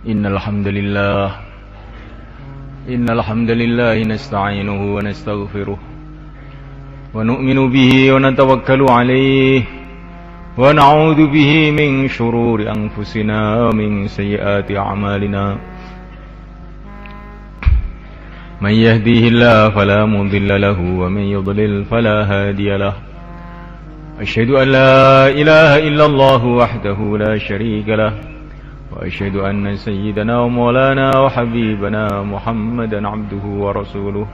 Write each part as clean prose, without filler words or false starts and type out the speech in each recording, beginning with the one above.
إن الحمد لله نستعينه ونستغفره ونؤمن به ونتوكل عليه ونعوذ به من شرور أنفسنا ومن سيئات أعمالنا من يهديه الله فلا مضل له ومن يضلل فلا هادي له أشهد أن لا إله إلا الله وحده لا شريك له وأشهد أن سيدنا ومولانا وحبيبنا محمدا عبده ورسوله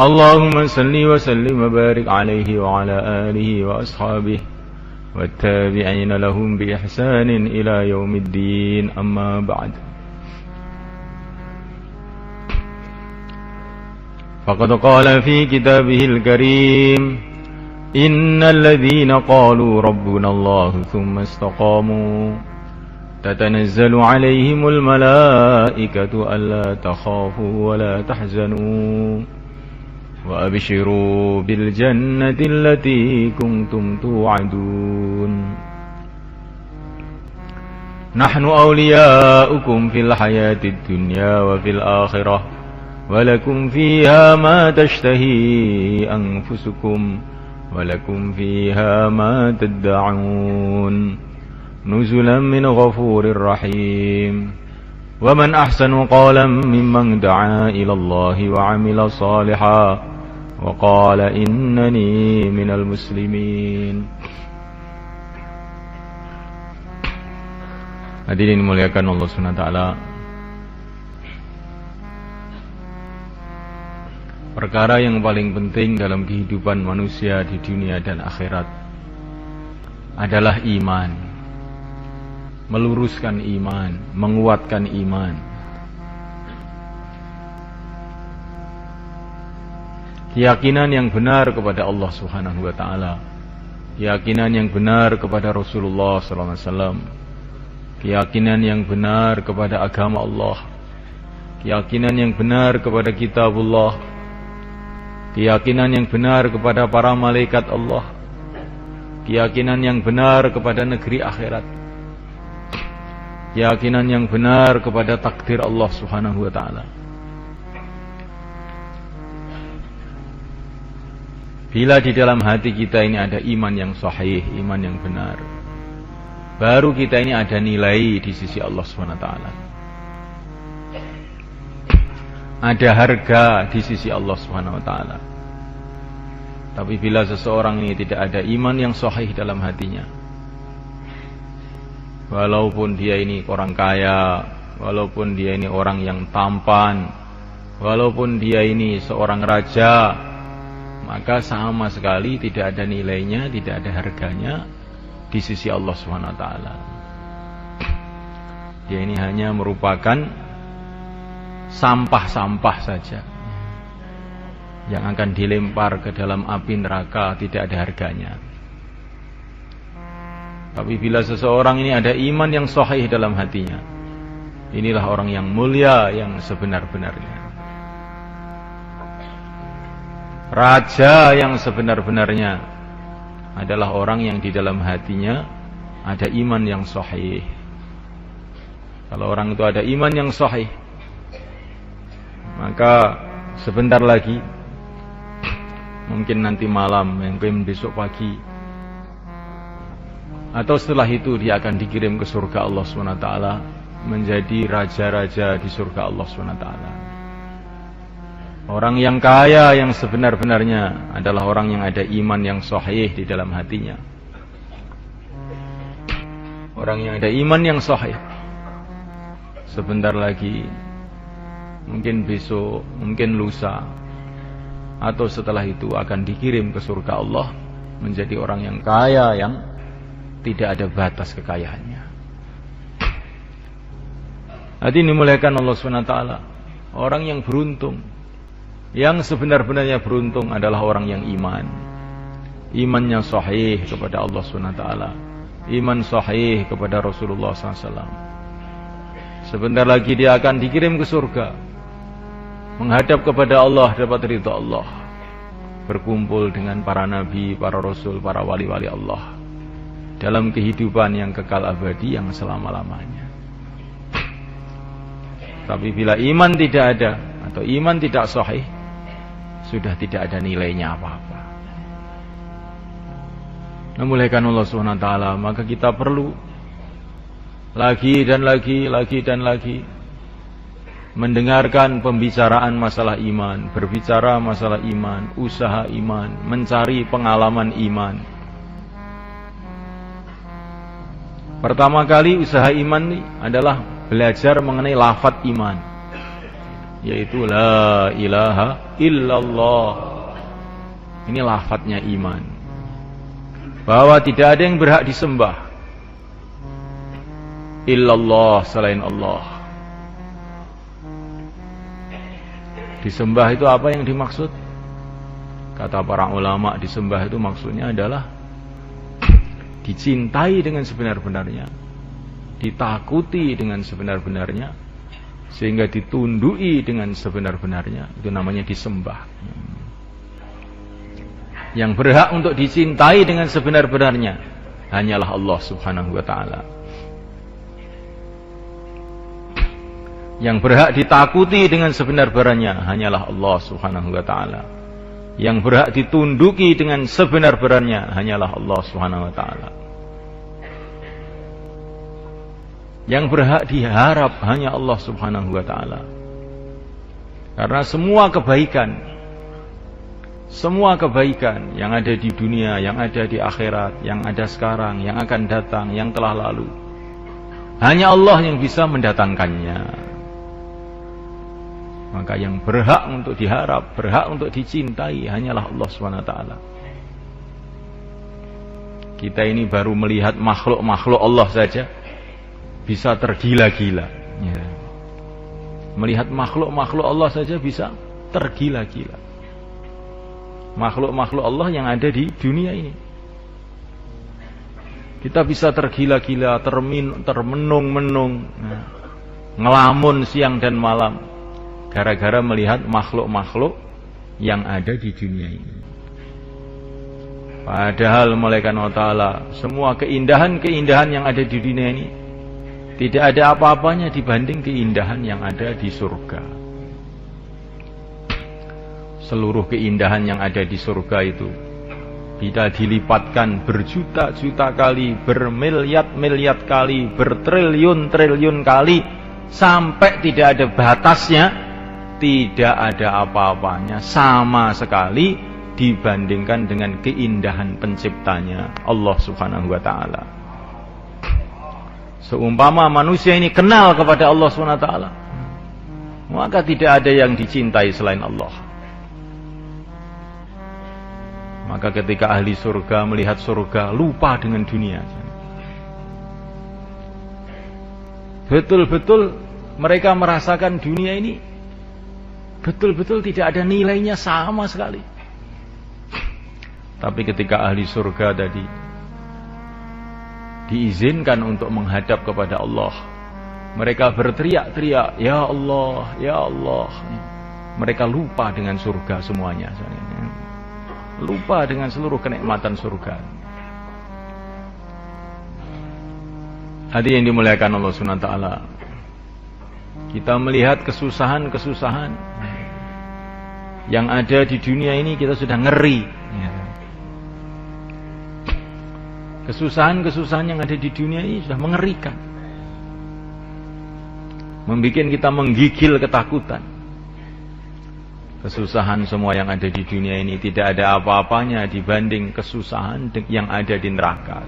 اللهم صل وسلم وبارك عليه وعلى آله وأصحابه والتابعين لهم بإحسان إلى يوم الدين أما بعد فقد قال في كتابه الكريم إن الذين قالوا ربنا الله ثم استقاموا تتنزل عليهم الملائكة ألا تخافوا ولا تحزنوا وأبشروا بالجنة التي كنتم توعدون نحن أولياؤكم في الحياة الدنيا وفي الآخرة ولكم فيها ما تشتهي أنفسكم ولكم فيها ما تدعون نزلا من غفور رحيم ومن أحسن قولا ممن دعا إلى الله وعمل صالحا وقال إنني من المسلمين. Hadirin dimuliakan Allah Subhanahu wa taala. Perkara yang paling penting dalam kehidupan manusia di dunia dan akhirat adalah iman. Meluruskan iman, menguatkan iman. Keyakinan yang benar kepada Allah Subhanahu wa taala. Keyakinan yang benar kepada Rasulullah sallallahu alaihi wasallam. Keyakinan yang benar kepada agama Allah. Keyakinan yang benar kepada kitabullah. Keyakinan yang benar kepada para malaikat Allah. Keyakinan yang benar kepada negeri akhirat. Keyakinan yang benar kepada takdir Allah Subhanahu wa taala. Bila di dalam hati kita ini ada iman yang sahih, iman yang benar, baru kita ini ada nilai di sisi Allah Subhanahu wa taala. Ada harga di sisi Allah Subhanahu wa taala. Tapi bila seseorang ini tidak ada iman yang sahih dalam hatinya, walaupun dia ini orang kaya, walaupun dia ini orang yang tampan, walaupun dia ini seorang raja, maka sama sekali tidak ada nilainya, tidak ada harganya di sisi Allah Subhanahu wa taala. Dia ini hanya merupakan sampah-sampah saja yang akan dilempar ke dalam api neraka, tidak ada harganya. Tapi bila seseorang ini ada iman yang sahih dalam hatinya, inilah orang yang mulia yang sebenar-benarnya. Raja yang sebenar-benarnya adalah orang yang di dalam hatinya ada iman yang sahih. Kalau orang itu ada iman yang sahih, maka sebentar lagi, mungkin nanti malam, mungkin besok pagi, atau setelah itu dia akan dikirim ke surga Allah SWT, menjadi raja-raja di surga Allah SWT. Orang yang kaya yang sebenar-benarnya adalah orang yang ada iman yang sahih di dalam hatinya. Orang yang ada iman yang sahih, sebentar lagi, mungkin besok, mungkin lusa, atau setelah itu akan dikirim ke surga Allah menjadi orang yang kaya yang tidak ada batas kekayaannya. Hadirin dimuliakan Allah SWT. Orang yang beruntung, yang sebenar-benarnya beruntung adalah orang yang iman. Imannya sahih kepada Allah SWT, iman sahih kepada Rasulullah SAW. Sebentar lagi dia akan dikirim ke surga, menghadap kepada Allah, dapat ridha Allah, berkumpul dengan para nabi, para rasul, para wali-wali Allah dalam kehidupan yang kekal abadi, yang selama-lamanya. Tapi bila iman tidak ada atau iman tidak sahih, sudah tidak ada nilainya apa-apa. Memuliakan Allah SWT, maka kita perlu lagi dan lagi mendengarkan pembicaraan masalah iman, berbicara masalah iman, usaha iman, mencari pengalaman iman. Pertama kali usaha iman ini adalah belajar mengenai lafaz iman, yaitu la ilaha illallah. Ini lafaznya iman, bahwa tidak ada yang berhak disembah illallah, selain Allah. Disembah itu apa yang dimaksud? Kata para ulama, disembah itu maksudnya adalah dicintai dengan sebenar-benarnya, ditakuti dengan sebenar-benarnya, sehingga ditundui dengan sebenar-benarnya. Itu namanya disembah. Yang berhak untuk dicintai dengan sebenar-benarnya hanyalah Allah Subhanahu wa ta'ala. Yang berhak ditakuti dengan sebenar-benarnya hanyalah Allah Subhanahu wa ta'ala. Yang berhak ditunduki dengan sebenar-benarnya hanyalah Allah Subhanahu wa ta'ala. Yang berhak diharap hanya Allah Subhanahu wa ta'ala. Karena semua kebaikan yang ada di dunia, yang ada di akhirat, yang ada sekarang, yang akan datang, yang telah lalu, hanya Allah yang bisa mendatangkannya. Maka yang berhak untuk diharap, berhak untuk dicintai hanyalah Allah SWT. Kita ini baru melihat makhluk-makhluk Allah saja bisa tergila-gila. Ya. Melihat makhluk-makhluk Allah saja bisa tergila-gila. Makhluk-makhluk Allah yang ada di dunia ini, kita bisa tergila-gila, termenung-menung, ngelamun siang dan malam, gara-gara melihat makhluk-makhluk yang ada di dunia ini. Padahal malaikat Allah, semua keindahan-keindahan yang ada di dunia ini tidak ada apa-apanya dibanding keindahan yang ada di surga. Seluruh keindahan yang ada di surga itu bila dilipatkan berjuta-juta kali, bermiliat-miliat kali, bertriliun-triliun kali, sampai tidak ada batasnya, tidak ada apa-apanya sama sekali dibandingkan dengan keindahan penciptanya Allah Subhanahu wa ta'ala. Seumpama manusia ini kenal kepada Allah Subhanahu wa ta'ala, maka tidak ada yang dicintai selain Allah. Maka ketika ahli surga melihat surga, lupa dengan dunia. Betul-betul mereka merasakan dunia ini betul-betul tidak ada nilainya sama sekali. Tapi ketika ahli surga tadi diizinkan untuk menghadap kepada Allah, mereka berteriak-teriak, ya Allah, ya Allah. Mereka lupa dengan surga semuanya, lupa dengan seluruh kenikmatan surga. Hadirin yang dimuliakan Allah Subhanahu wa ta'ala, kita melihat kesusahan-kesusahan yang ada di dunia ini, kita sudah ngeri. Kesusahan-kesusahan yang ada di dunia ini sudah mengerikan, membuat kita menggigil ketakutan. Kesusahan semua yang ada di dunia ini tidak ada apa-apanya dibanding kesusahan yang ada di neraka.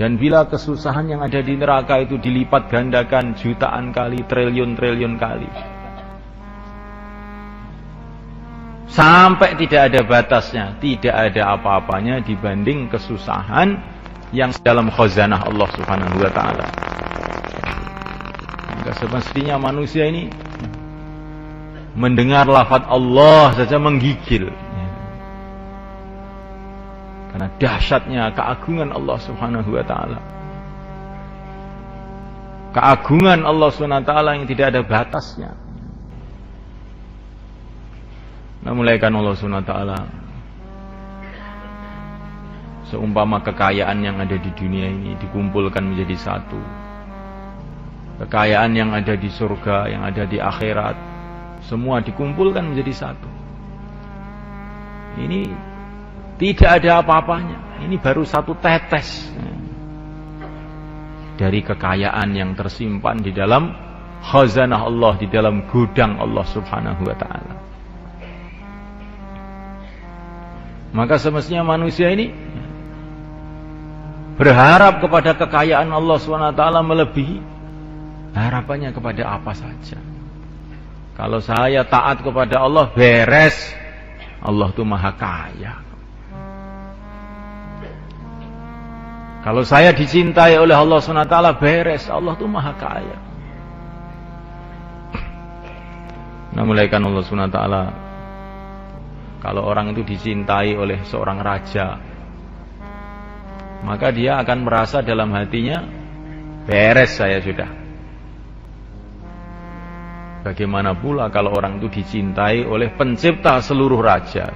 Dan bila kesusahan yang ada di neraka itu dilipat gandakan jutaan kali, triliun-triliun kali, sampai tidak ada batasnya, tidak ada apa-apanya dibanding kesusahan yang dalam khazanah Allah Subhanahu wa ta'ala. Maka semestinya manusia ini mendengar lafaz Allah saja menggigil, karena dahsyatnya keagungan Allah Subhanahu wa ta'ala. Keagungan Allah Subhanahu wa ta'ala yang tidak ada batasnya. Memuliakan Allah Subhanahu wa ta'ala, seumpama kekayaan yang ada di dunia ini dikumpulkan menjadi satu, kekayaan yang ada di surga, yang ada di akhirat, semua dikumpulkan menjadi satu. Ini tidak ada apa-apanya. Ini baru satu tetes dari kekayaan yang tersimpan di dalam khazanah Allah, di dalam gudang Allah Subhanahu wa ta'ala. Maka semestinya manusia ini berharap kepada kekayaan Allah Subhanahu wa ta'ala melebihi harapannya kepada apa saja. Kalau saya taat kepada Allah, beres. Allah itu maha kaya. Kalau saya dicintai oleh Allah SWT, beres. Allah itu maha kaya. Nah, mulaikan Allah SWT, kalau orang itu dicintai oleh seorang raja, maka dia akan merasa dalam hatinya, beres saya sudah. Bagaimana pula kalau orang itu dicintai oleh pencipta seluruh raja,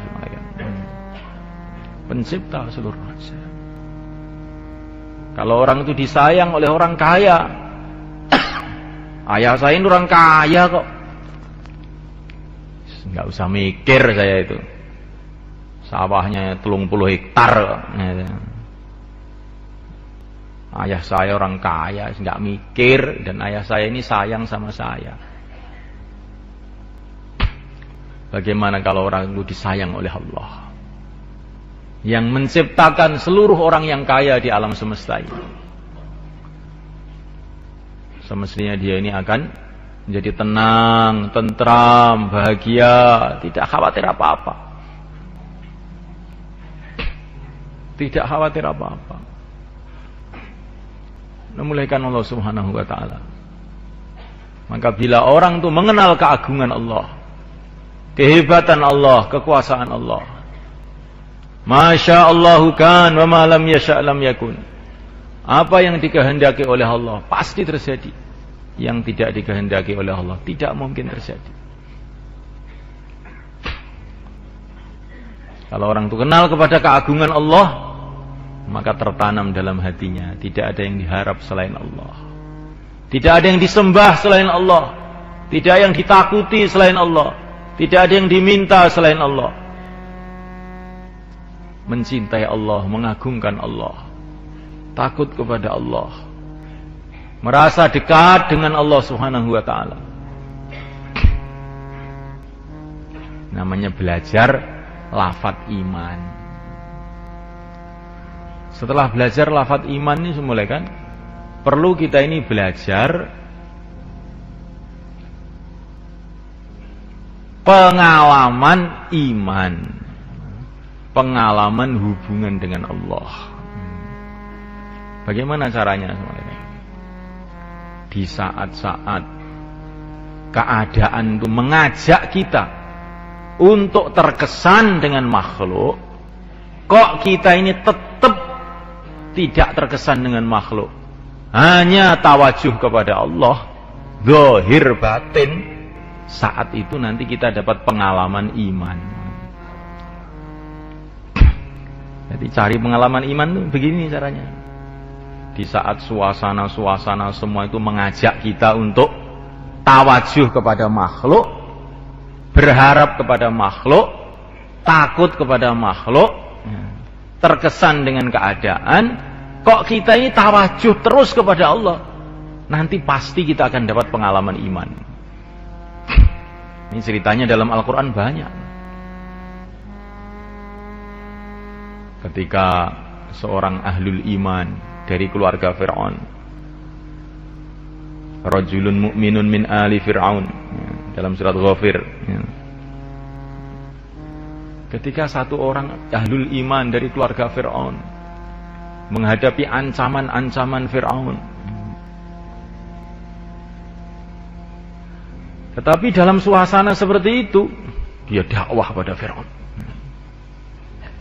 pencipta seluruh raja. Kalau orang itu disayang oleh orang kaya, ayah saya ini orang kaya kok, nggak usah mikir saya itu, sawahnya 30 hektar kok. Ayah saya orang kaya, nggak mikir, dan ayah saya ini sayang sama saya. Bagaimana kalau orang itu disayang oleh Allah yang menciptakan seluruh orang yang kaya di alam semesta ini? Semestinya dia ini akan menjadi tenang, tentram, bahagia, tidak khawatir apa-apa. Tidak khawatir apa-apa. Memulaikan Allah Subhanahu wa ta'ala. Maka bila orang itu mengenal keagungan Allah, kehebatan Allah, kekuasaan Allah, Masya Allahu kan wa ma lam yasha' lam yakun. Apa yang dikehendaki oleh Allah pasti terjadi. Yang tidak dikehendaki oleh Allah tidak mungkin terjadi. Kalau orang itu kenal kepada keagungan Allah, maka tertanam dalam hatinya tidak ada yang diharap selain Allah, tidak ada yang disembah selain Allah, tidak ada yang ditakuti selain Allah, tidak ada yang diminta selain Allah. Mencintai Allah, mengagungkan Allah, takut kepada Allah, merasa dekat dengan Allah Subhanahu wa ta'ala. Namanya belajar lafaz iman. Setelah belajar lafaz iman ini semula kan, perlu kita ini belajar pengalaman iman, pengalaman hubungan dengan Allah. Bagaimana caranya semuanya? Di saat-saat keadaan itu mengajak kita untuk terkesan dengan makhluk, kok kita ini tetap tidak terkesan dengan makhluk, hanya tawajuh kepada Allah, zahir batin, saat itu nanti kita dapat pengalaman iman. Jadi cari pengalaman iman tuh begini caranya. Di saat suasana-suasana semua itu mengajak kita untuk tawajuh kepada makhluk, berharap kepada makhluk, takut kepada makhluk, terkesan dengan keadaan, kok kita ini tawajuh terus kepada Allah, nanti pasti kita akan dapat pengalaman iman. Ini ceritanya dalam Al-Quran banyak. Ketika seorang ahlul iman dari keluarga Fir'aun, rajulun mu'minun min ali Fir'aun, dalam surat Ghafir, ketika satu orang ahlul iman dari keluarga Fir'aun menghadapi ancaman-ancaman Fir'aun, tetapi dalam suasana seperti itu dia dakwah pada Fir'aun,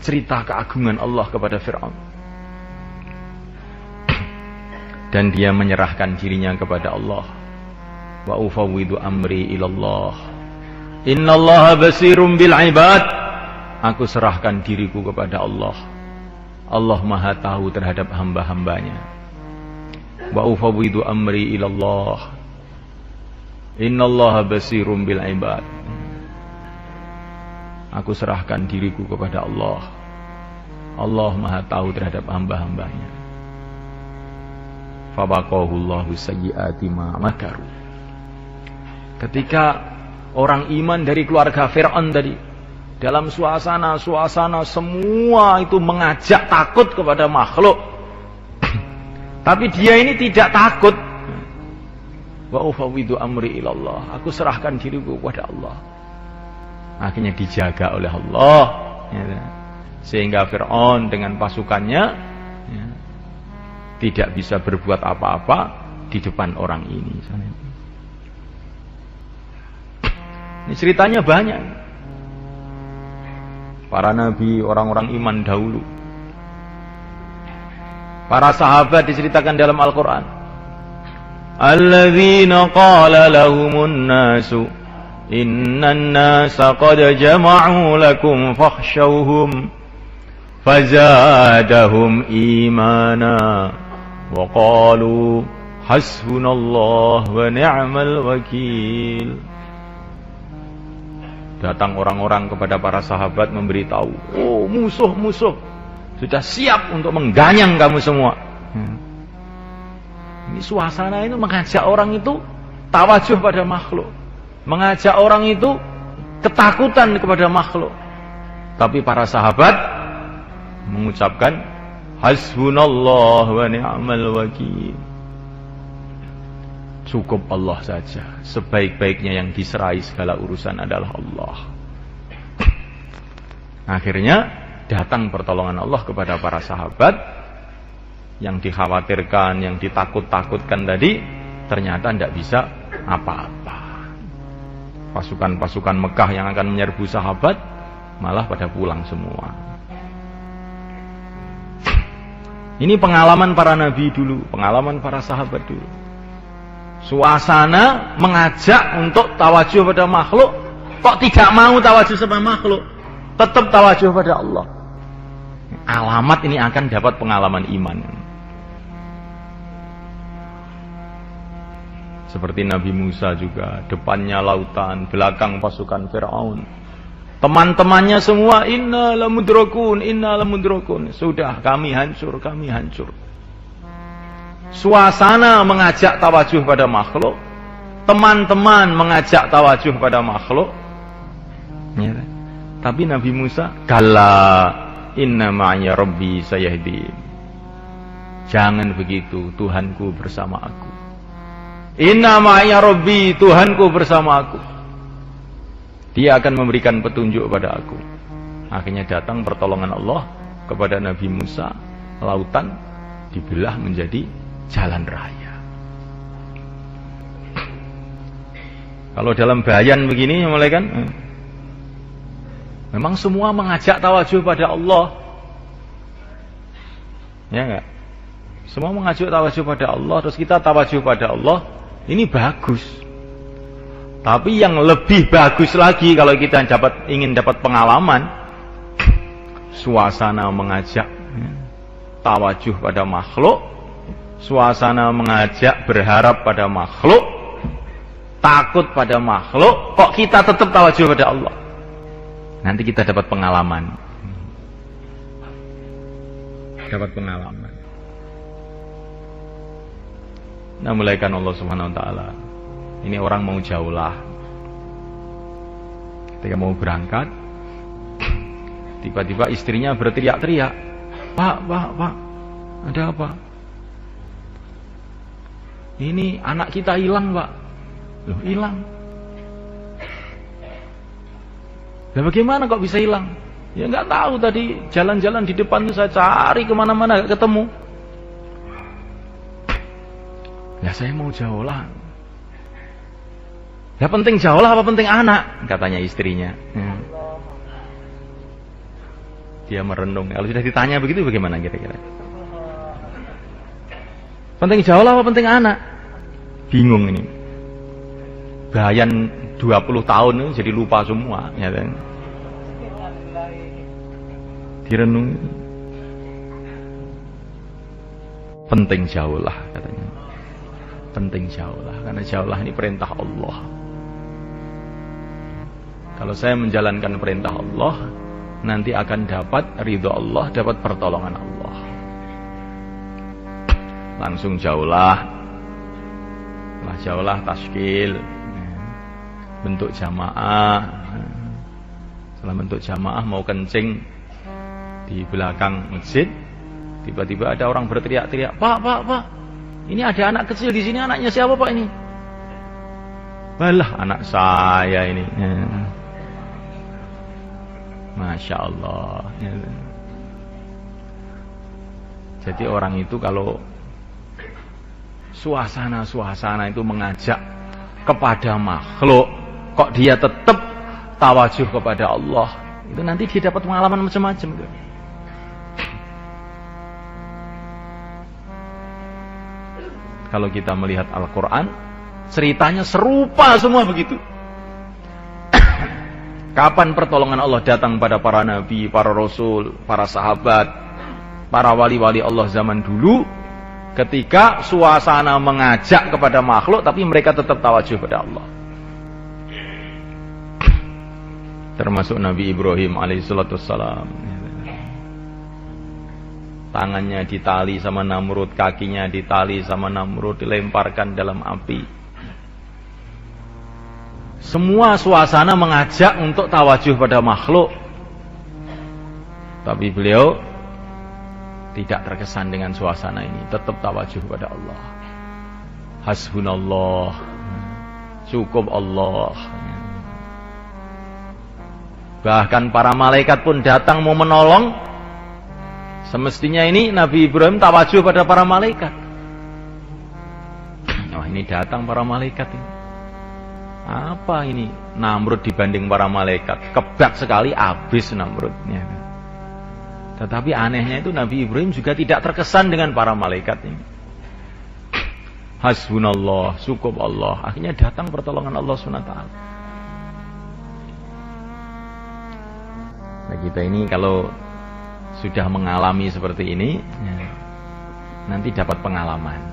cerita keagungan Allah kepada Fir'aun, dan dia menyerahkan dirinya kepada Allah. Wa ufawwidu amri ilallah, innallaha basirum bil ibad. Aku serahkan diriku kepada Allah. Allah maha tahu terhadap hamba-hambanya. wa ufawwidu amri ilallah. Innallaha basirum bil ibad. Aku serahkan diriku kepada Allah. Allah Maha tahu terhadap hamba-hambanya. Fabaqahullahu sayyiati ma makaru. Ketika orang iman dari keluarga Fir'aun tadi, dalam suasana semua itu mengajak takut kepada makhluk. Tapi dia ini tidak takut. Wa ufawwidu amri ilallah. Aku serahkan diriku kepada Allah. Akhirnya dijaga oleh Allah, ya. Sehingga Fir'aun dengan pasukannya, ya, tidak bisa berbuat apa-apa di depan orang ini. Ini ceritanya banyak. Para nabi, orang-orang iman dahulu, para sahabat diceritakan dalam Al-Quran. Alladzina qala lahumun nasu innan nasa qad jama'u lakum fakhshawhum fazadahum imana wa qalu hasbunallah wa ni'mal wakil. Datang orang-orang kepada para sahabat memberitahu, oh musuh-musuh sudah siap untuk mengganyang kamu semua. Ini suasana itu mengajak orang itu tawajuh pada makhluk, mengajak orang itu ketakutan kepada makhluk. Tapi para sahabat mengucapkan hasbunallah wa ni'mal wakil. Cukup Allah saja, sebaik-baiknya yang diserahi segala urusan adalah Allah. Akhirnya datang pertolongan Allah kepada para sahabat. Yang dikhawatirkan, yang ditakut-takutkan tadi ternyata tidak bisa apa-apa. Pasukan-pasukan Mekah yang akan menyerbu sahabat malah pada pulang semua. Ini pengalaman para nabi dulu, pengalaman para sahabat dulu. Suasana mengajak untuk tawajuh pada makhluk, kok tidak mau tawajuh sama makhluk, tetap tawajuh pada Allah. Alamat ini akan dapat pengalaman iman. Seperti Nabi Musa juga, depannya lautan, belakang pasukan Fir'aun. Teman-temannya semua, inna lamudrakun. Sudah, kami hancur. Suasana mengajak tawajuh pada makhluk, teman-teman mengajak tawajuh pada makhluk. Ya. Tapi Nabi Musa, kalla inna ma'ya rabbi sayahdin. Jangan begitu, Tuhanku bersama aku. Inna ma'ya rabbi, Tuhanku bersama aku. Dia akan memberikan petunjuk pada aku. Akhirnya datang pertolongan Allah kepada Nabi Musa. Lautan dibelah menjadi jalan raya. Kalau dalam bayan begini mulai kan, memang semua mengajak tawajuh pada Allah. Ya enggak? Semua mengajak tawajuh pada Allah, terus kita tawajuh pada Allah. Ini bagus. Tapi yang lebih bagus lagi kalau kita ingin dapat pengalaman, suasana mengajak tawajuh pada makhluk, suasana mengajak berharap pada makhluk, takut pada makhluk, kok kita tetap tawajuh pada Allah. Nanti kita dapat pengalaman. Dapat pengalaman. Nah, mulaikan Allah Subhanahu wa taala. Ini orang mau jaulah. Ketika mau berangkat, tiba-tiba istrinya berteriak-teriak, Pak, ada apa? Ini anak kita hilang, Pak. Loh, hilang? Nah, bagaimana kok bisa hilang? Ya nggak tahu, tadi jalan-jalan di depan itu saya cari kemana-mana nggak ketemu. Ya saya mau jaulah. Ya penting jaulah apa penting anak? Katanya istrinya. Dia merenung. Kalau sudah ditanya begitu bagaimana kira-kira? Penting jaulah apa penting anak? Bingung ini. Bayan 20 tahun ini jadi lupa semua. Ya kan? Direnung. penting jauhlah katanya. Penting jauhlah, karena jauhlah ini perintah Allah. Kalau saya menjalankan perintah Allah, nanti akan dapat ridho Allah, dapat pertolongan Allah. Langsung jauhlah. Jauhlah taskil, bentuk jamaah. Setelah bentuk jamaah mau kencing di belakang masjid, tiba-tiba ada orang berteriak-teriak, Pak, ini ada anak kecil di sini, anaknya siapa Pak ini? Balah, anak saya ini. Masya Allah. Jadi orang itu kalau suasana itu mengajak kepada makhluk, kok dia tetap tawajuh kepada Allah, itu nanti dia dapat pengalaman macam-macam. Kalau kita melihat Al-Quran, ceritanya serupa semua begitu. Kapan pertolongan Allah datang pada para nabi, para rasul, para sahabat, para wali-wali Allah zaman dulu, ketika suasana mengajak kepada makhluk, tapi mereka tetap tawajuh pada Allah. Termasuk Nabi Ibrahim alaihissalam. Tangannya ditali sama Namrud, kakinya ditali sama Namrud, dilemparkan dalam api. Semua suasana mengajak untuk tawajuh pada makhluk, tapi beliau tidak terkesan dengan suasana ini, tetap tawajuh pada Allah. Hasbunallah, cukup Allah. Bahkan para malaikat pun datang mau menolong. Semestinya ini Nabi Ibrahim tawajuh pada para malaikat. Wah, ini datang para malaikat ini. Apa ini Namrud dibanding para malaikat? Kebak sekali, habis Namrudnya. Tetapi anehnya itu Nabi Ibrahim juga tidak terkesan dengan para malaikat ini. Hasbunallah, cukup Allah. Akhirnya datang pertolongan Allah SWT. Nah, kita ini kalau sudah mengalami seperti ini, nanti dapat pengalaman.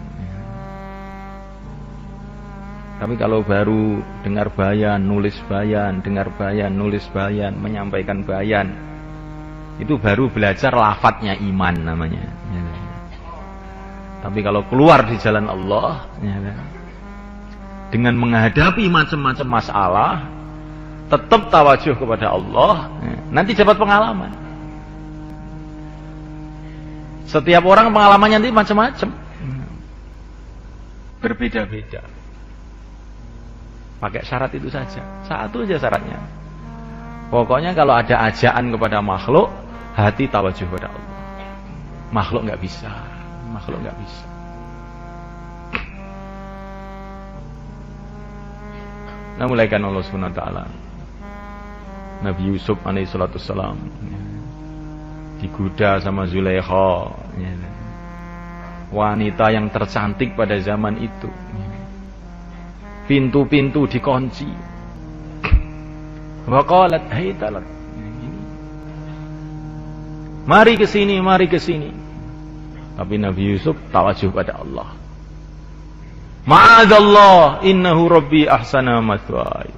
Tapi kalau baru dengar bayan, nulis bayan, dengar bayan, nulis bayan, menyampaikan bayan, itu baru belajar lafadznya iman namanya. Tapi kalau keluar di jalan Allah, dengan menghadapi macam-macam masalah, tetap tawajuh kepada Allah, nanti dapat pengalaman. Setiap orang pengalamannya nanti macam-macam, berbeda-beda. Pakai syarat itu saja, satu aja syaratnya. Pokoknya kalau ada ajaan kepada makhluk, hati tawajuh pada Allah. Makhluk nggak bisa, makhluk nggak bisa. Nah, mulaikan Allah Subhanahu wa taala. Nabi Yusuf alaihissalam digoda sama Zulaikha, wanita yang tercantik pada zaman itu. Pintu-pintu dikunci. Wa qalat haytalat. Mari ke sini, mari ke sini. Tapi Nabi Yusuf tawajuh pada Allah. Ma'adallah, innahu rabbi ahsana mathwaya.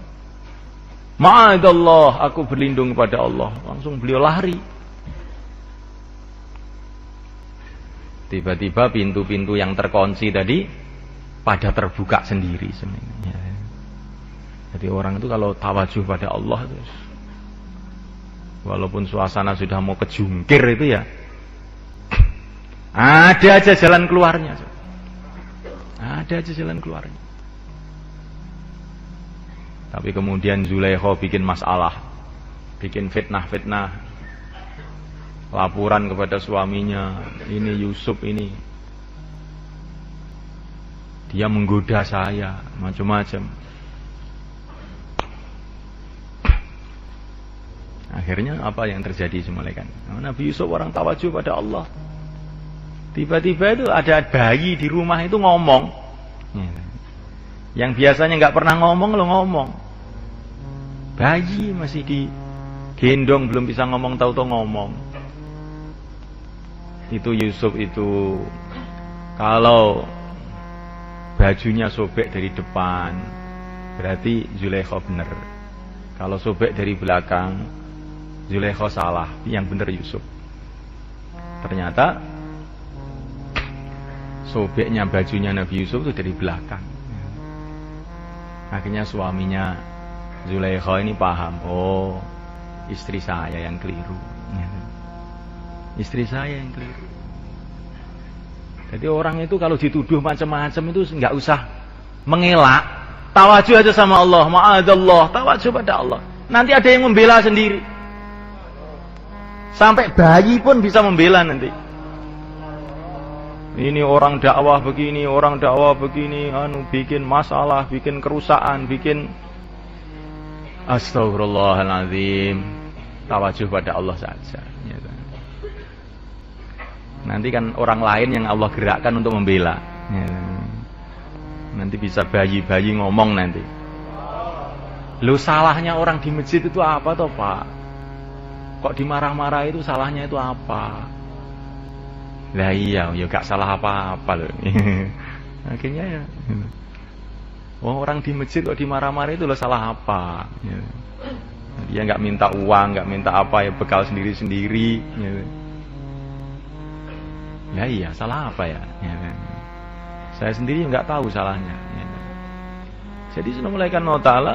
Ma'adallah, aku berlindung kepada Allah. Langsung beliau lari. Tiba-tiba pintu-pintu yang terkunci tadi pada terbuka sendiri sebenarnya. Jadi orang itu kalau tawajuh pada Allah, terus walaupun suasana sudah mau kejungkir itu ya, ada aja jalan keluarnya. Ada aja jalan keluarnya. Tapi kemudian Zulaikha bikin masalah, bikin fitnah-fitnah, laporan kepada suaminya, ini Yusuf ini dia menggoda saya, macam-macam. Akhirnya apa yang terjadi semalekan? Nabi Yusuf orang tawajuh pada Allah. Tiba-tiba itu ada bayi di rumah itu ngomong. Yang biasanya nggak pernah ngomong, lo ngomong. Bayi masih digendong, belum bisa ngomong, tahu-tahu ngomong. Itu Yusuf itu Kalau bajunya sobek dari depan, berarti Zulaikha benar. Kalau sobek dari belakang, Zulaikha salah, yang benar Yusuf. Ternyata sobeknya bajunya Nabi Yusuf itu dari belakang. Akhirnya suaminya Zulaikha ini paham, oh istri saya yang keliru. Istri saya yang keliru. Jadi orang itu kalau dituduh macam-macam itu nggak usah mengelak, tawajuh aja sama Allah, ma'adallah, tawajuh pada Allah. Nanti ada yang membela sendiri. Sampai bayi pun bisa membela nanti. Ini orang dakwah begini, bikin masalah, bikin kerusakan, bikin astagfirullahaladzim. Tawajuh pada Allah saja. Nanti kan orang lain yang Allah gerakkan untuk membela. Nanti bisa bayi-bayi ngomong nanti. Lu salahnya orang di masjid itu apa toh Pak? Kok dimarah-marah itu salahnya itu apa? Lah iya, ya gak salah apa-apa loh. Akhirnya ya. Oh, orang di masjid kok dimarah-marah itu lo salah apa? Dia nggak minta uang, nggak minta apa ya, bekal sendiri-sendiri. Ya iya, salah apa ya? Saya sendiri nggak tahu salahnya. Jadi Subhanahu wa ta'ala,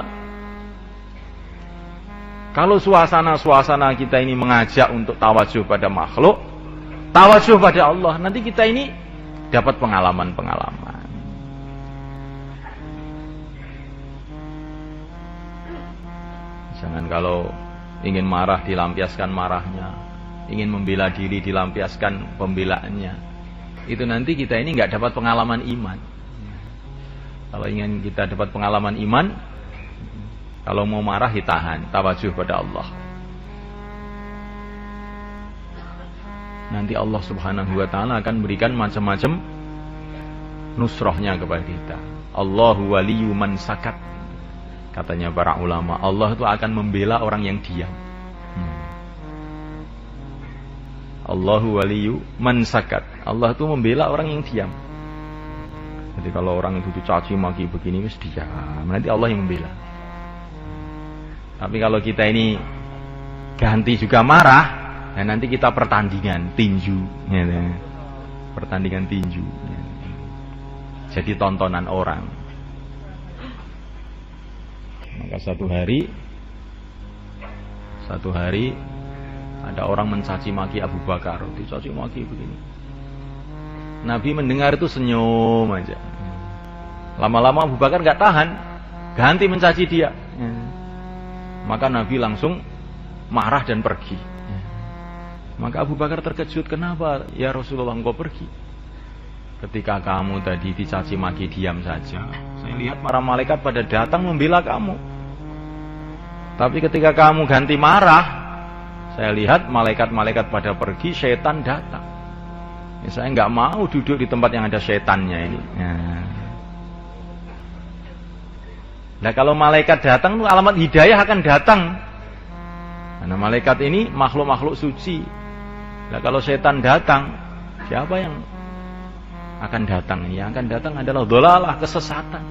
kalau suasana kita ini mengajak untuk tawajuh pada makhluk, tawajuh pada Allah, nanti kita ini dapat pengalaman-pengalaman. Jangan kalau ingin marah dilampiaskan marahnya, ingin membela diri dilampiaskan pembelaannya. Itu nanti kita ini nggak dapat pengalaman iman. Kalau ingin kita dapat pengalaman iman, kalau mau marah ditahan, tawajuh pada Allah. Nanti Allah Subhanahu wa ta'ala akan berikan macam-macam nusrahnya kepada kita. Allahu waliyyu man sakat. Katanya para ulama, Allah itu akan membela orang yang diam. Allahu waliyyu man sakat. Allah itu membela orang yang diam. Jadi kalau orang itu dicaci maki begini wis diam, nanti Allah yang membela. Tapi kalau kita ini ganti juga marah, ya nanti kita pertandingan tinju, ya, pertandingan tinju. Ya. Jadi tontonan orang. Maka satu hari ada orang mencaci maki Abu Bakar, dicaci maki begini. Nabi mendengar itu senyum aja. Lama-lama Abu Bakar nggak tahan, ganti mencaci dia. Maka Nabi langsung marah dan pergi. Maka Abu Bakar terkejut, kenapa ya Rasulullah engkau pergi? Ketika kamu tadi dicaci maki diam saja, saya lihat para malaikat pada datang membela kamu. Tapi ketika kamu ganti marah, saya lihat malaikat-malaikat pada pergi, syaitan datang. Ya, saya nggak mau duduk di tempat yang ada syaitannya ini. Nah kalau malaikat datang, alamat hidayah akan datang. Karena malaikat ini makhluk-makhluk suci. Nah kalau syaitan datang, siapa yang akan datang? Yang akan datang adalah dhalalah, kesesatan.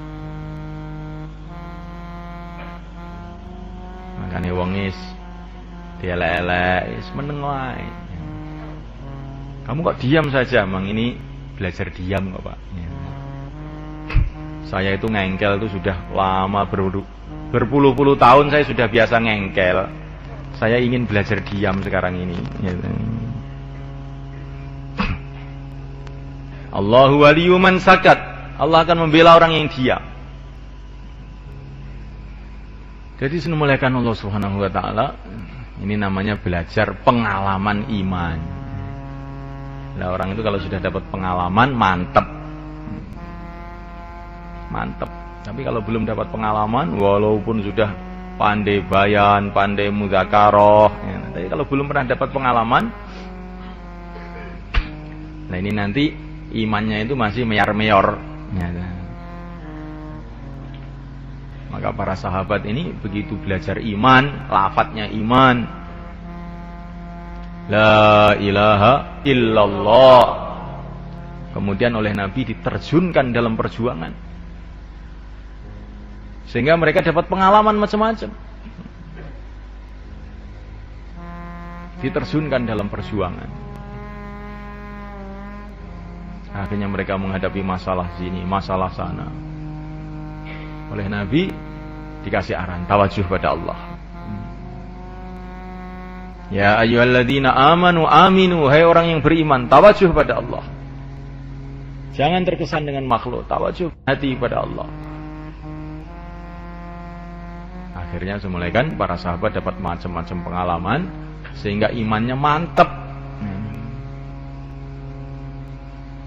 Makanya wongis dielek-elek, meneng wae. Kamu kok diam saja, Mang? Ini belajar diam kok, Pak. Ya. Saya itu ngengkel itu sudah lama, berpuluh-puluh tahun saya sudah biasa ngengkel. Saya ingin belajar diam sekarang ini. Ya. Allahu waliyyu man sakat. Allah akan membela orang yang diam. Jadi semuliakan Allah Subhanahu wa ta'ala, ini namanya belajar pengalaman iman. Nah orang itu kalau sudah dapat pengalaman mantep. Mantep. Tapi kalau belum dapat pengalaman, walaupun sudah pandai bayan, pandai mudzakarah, ya, tapi kalau belum pernah dapat pengalaman, nah ini nanti imannya itu masih meyar-meyor. Ya, nah. Maka para sahabat ini begitu belajar iman, lafadznya iman, la ilaha illallah, kemudian oleh Nabi diterjunkan dalam perjuangan, sehingga mereka dapat pengalaman macam-macam. Diterjunkan dalam perjuangan, akhirnya mereka menghadapi masalah sini, masalah sana. Oleh Nabi dikasih arahan, tawajuh pada Allah. Ya ayyuhalladzina amanu aminu, hai orang yang beriman, tawajuh pada Allah. Jangan terkesan dengan makhluk, tawajuh hati pada Allah. Akhirnya semulaikan para sahabat dapat macam-macam pengalaman sehingga imannya mantap.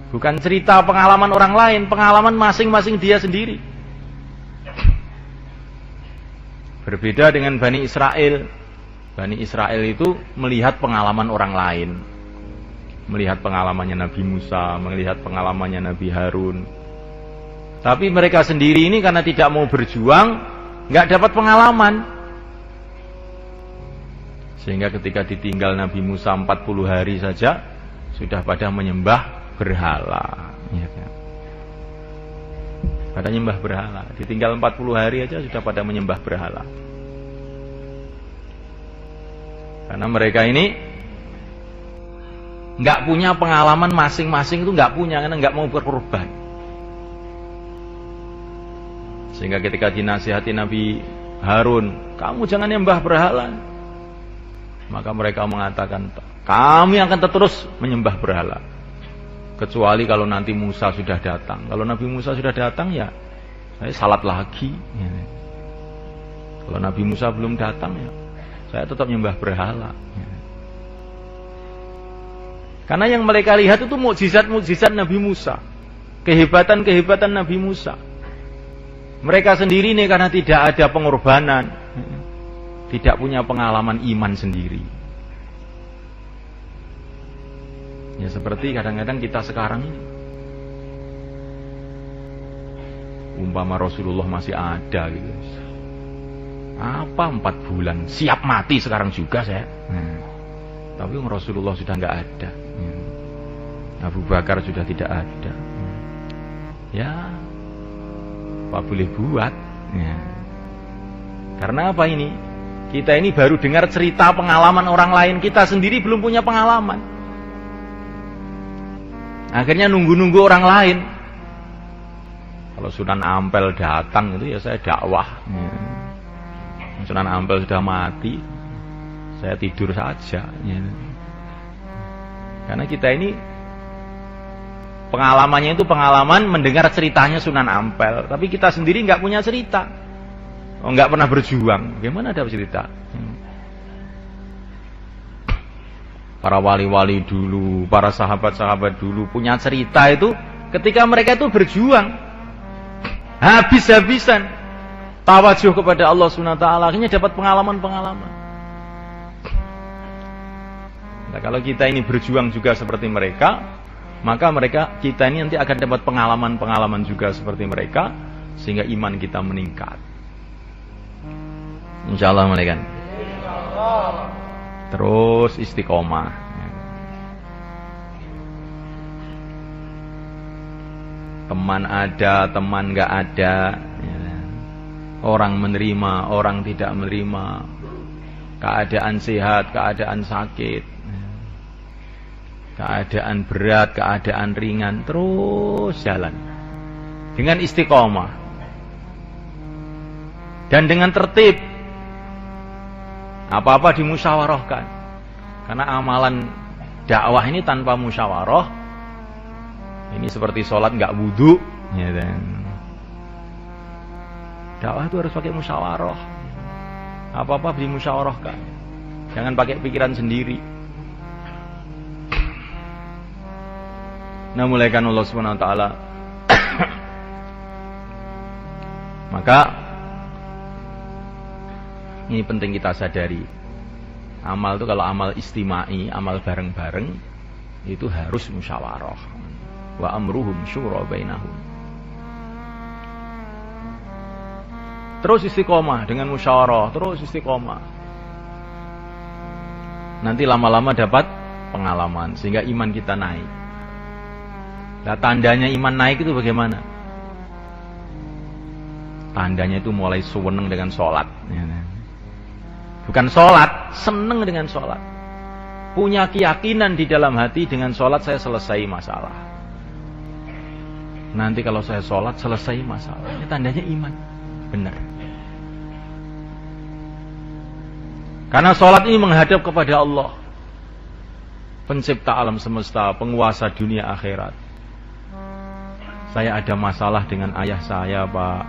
Bukan cerita pengalaman orang lain, pengalaman masing-masing dia sendiri. Berbeda dengan Bani Israel. Bani Israel itu melihat pengalaman orang lain. Melihat pengalamannya Nabi Musa, melihat pengalamannya Nabi Harun. Tapi mereka sendiri ini karena tidak mau berjuang, nggak dapat pengalaman. Sehingga ketika ditinggal Nabi Musa 40 hari saja, sudah pada menyembah berhala. Ya kan? Pada menyembah berhala. Ditinggal 40 hari aja sudah pada menyembah berhala. Karena mereka ini nggak punya pengalaman masing-masing, itu nggak punya, karena nggak mau berkorban. Sehingga ketika dinasihati Nabi Harun, kamu jangan nyembah berhala, maka mereka mengatakan, kami akan terus menyembah berhala, kecuali kalau nanti Musa sudah datang. Kalau Nabi Musa sudah datang, ya saya salat lagi. Kalau Nabi Musa belum datang, ya saya tetap menyembah berhala. Karena yang mereka lihat itu mukjizat-mukjizat Nabi Musa, kehebatan-kehebatan Nabi Musa. Mereka sendiri ini karena tidak ada pengorbanan, tidak punya pengalaman iman sendiri. Ya seperti kadang-kadang kita sekarang ini, umpama Rasulullah masih ada gitu, apa 4 bulan siap mati sekarang juga saya. Tapi Rasulullah sudah nggak ada, Abu Bakar sudah tidak ada. Ya apa boleh buat ya. Karena apa ini? Kita ini baru dengar cerita pengalaman orang lain, kita sendiri belum punya pengalaman. Akhirnya nunggu-nunggu orang lain. Kalau Sunan Ampel datang itu ya saya dakwah ya. Sunan Ampel sudah mati, saya tidur saja ya. Karena kita ini pengalamannya itu pengalaman mendengar ceritanya Sunan Ampel, tapi kita sendiri nggak punya cerita, nggak pernah berjuang. Bagaimana ada cerita? Para wali-wali dulu, para sahabat-sahabat dulu punya cerita itu ketika mereka itu berjuang habis-habisan, tawajuh kepada Allah SWT, akhirnya dapat pengalaman-pengalaman. Nah, kalau kita ini berjuang juga seperti mereka, maka kita ini nanti akan dapat pengalaman-pengalaman juga seperti mereka, sehingga iman kita meningkat. Insyaallah malaikat. Terus istiqomah. Teman ada, teman nggak ada. Orang menerima, orang tidak menerima. Keadaan sehat, keadaan sakit. Keadaan berat, keadaan ringan, terus jalan dengan istiqomah dan dengan tertib. Apa-apa dimusyawarahkan, karena amalan dakwah ini tanpa musyawarah ini seperti sholat nggak wudu ya kan? Dakwah itu harus pakai musyawarah. Apa-apa dimusyawarahkan, jangan pakai pikiran sendiri. Nah, mulaikan Allah SWT. Maka ini penting kita sadari. Amal itu kalau amal istimai, amal bareng-bareng, itu harus musyawarah. Wa amruhum syura bainahum. Terus istiqomah dengan musyawarah, terus istiqomah. Nanti lama-lama dapat pengalaman sehingga iman kita naik. Nah, tandanya iman naik itu bagaimana? Tandanya itu mulai seneng dengan sholat. Bukan sholat, seneng dengan sholat. Punya keyakinan di dalam hati, dengan sholat saya selesai masalah. Nanti kalau saya sholat selesai masalah. Ini tandanya iman. Benar. Karena sholat ini menghadap kepada Allah, pencipta alam semesta, penguasa dunia akhirat. Saya ada masalah dengan ayah saya, Pak.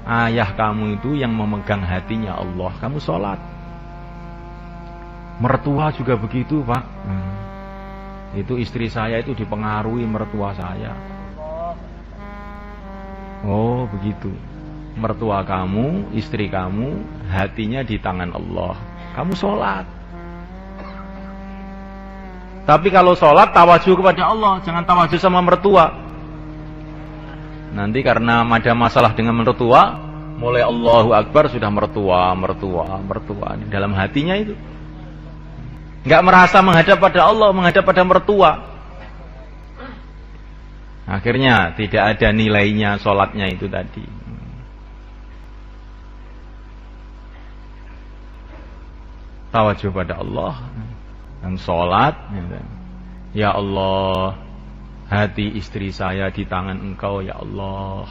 Ayah kamu itu yang memegang hatinya Allah. Kamu sholat. Mertua juga begitu, Pak. Itu istri saya itu dipengaruhi mertua saya. Oh, begitu. Mertua kamu, istri kamu, hatinya di tangan Allah. Kamu sholat. Tapi kalau sholat, tawajuh kepada Allah. Jangan tawajuh sama mertua. Nanti karena ada masalah dengan mertua, mulai Allahu Akbar sudah mertua. Dalam hatinya itu nggak merasa menghadap pada Allah, menghadap pada mertua. Akhirnya tidak ada nilainya sholatnya itu tadi. Tawajuh pada Allah dan sholat. Ya Allah, hati istri saya di tangan Engkau, ya Allah.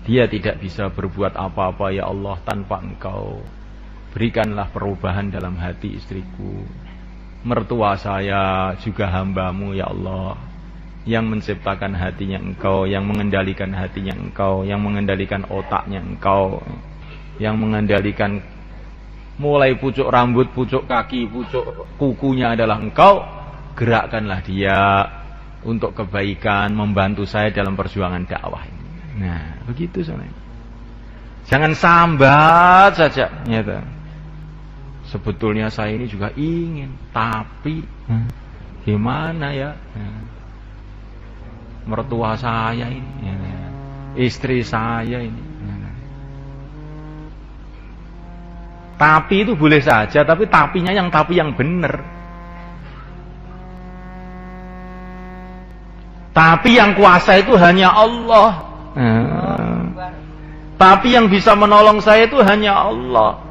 Dia tidak bisa berbuat apa-apa, ya Allah, tanpa Engkau. Berikanlah perubahan dalam hati istriku. Mertua saya juga hamba-Mu, ya Allah, yang menciptakan hatinya Engkau, yang mengendalikan hatinya Engkau, yang mengendalikan otaknya Engkau, yang mengendalikan mulai pucuk rambut, pucuk kaki, pucuk kukunya adalah Engkau. Gerakkanlah dia untuk kebaikan, membantu saya dalam perjuangan dakwah ini. Nah, begitu soalnya. Jangan sambat saja. Nyata. Sebetulnya saya ini juga ingin, tapi gimana ya? Mertua saya ini, istri saya ini. Tapi itu boleh saja, tapi tapinya yang benar. Tapi yang kuasa itu hanya Allah. Tapi yang bisa menolong saya itu hanya Allah.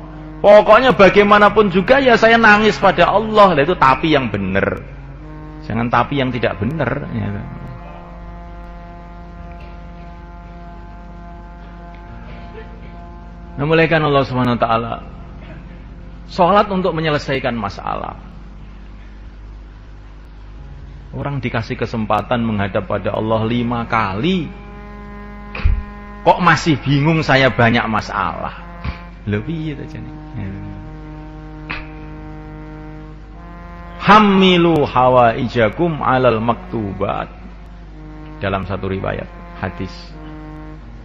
Pokoknya bagaimanapun juga ya saya nangis pada Allah. Itu tapi yang benar. Jangan tapi yang tidak benar. Memuliakan Allah Subhanahu wa taala. Salat untuk menyelesaikan masalah. Orang dikasih kesempatan menghadap pada Allah 5 kali. Kok masih bingung saya banyak masalah? Lebih itu jane. Hamilu hawaijakum alal maktubat. Dalam satu riwayat hadis.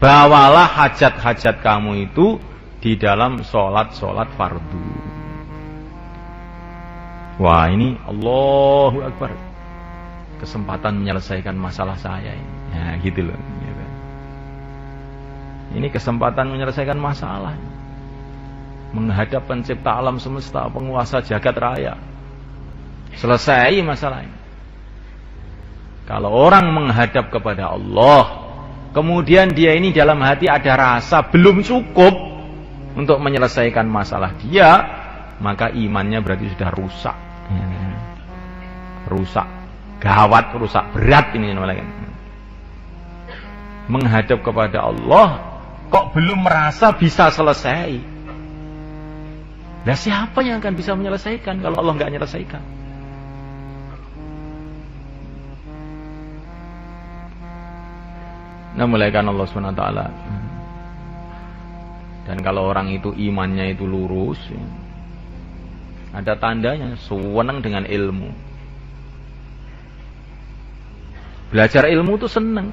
Bawalah hajat-hajat kamu itu di dalam sholat-sholat fardu. Wah, ini Allahu Akbar. Kesempatan menyelesaikan masalah saya ini. Nah, gitu loh. Ini kesempatan menyelesaikan masalah. Menghadap pencipta alam semesta, penguasa jagat raya. Selesai masalah ini. Kalau orang menghadap kepada Allah, kemudian dia ini dalam hati ada rasa belum cukup untuk menyelesaikan masalah dia, maka imannya berarti sudah rusak. Rusak. Gawat, rusak berat ini. Menghadap kepada Allah kok belum merasa bisa selesai. Nah, siapa yang akan bisa menyelesaikan kalau Allah nggak menyelesaikan? Nah, muliakan Allah Subhanahu wa taala. Dan kalau orang itu imannya itu lurus, ada tandanya senang dengan ilmu. Belajar ilmu itu senang.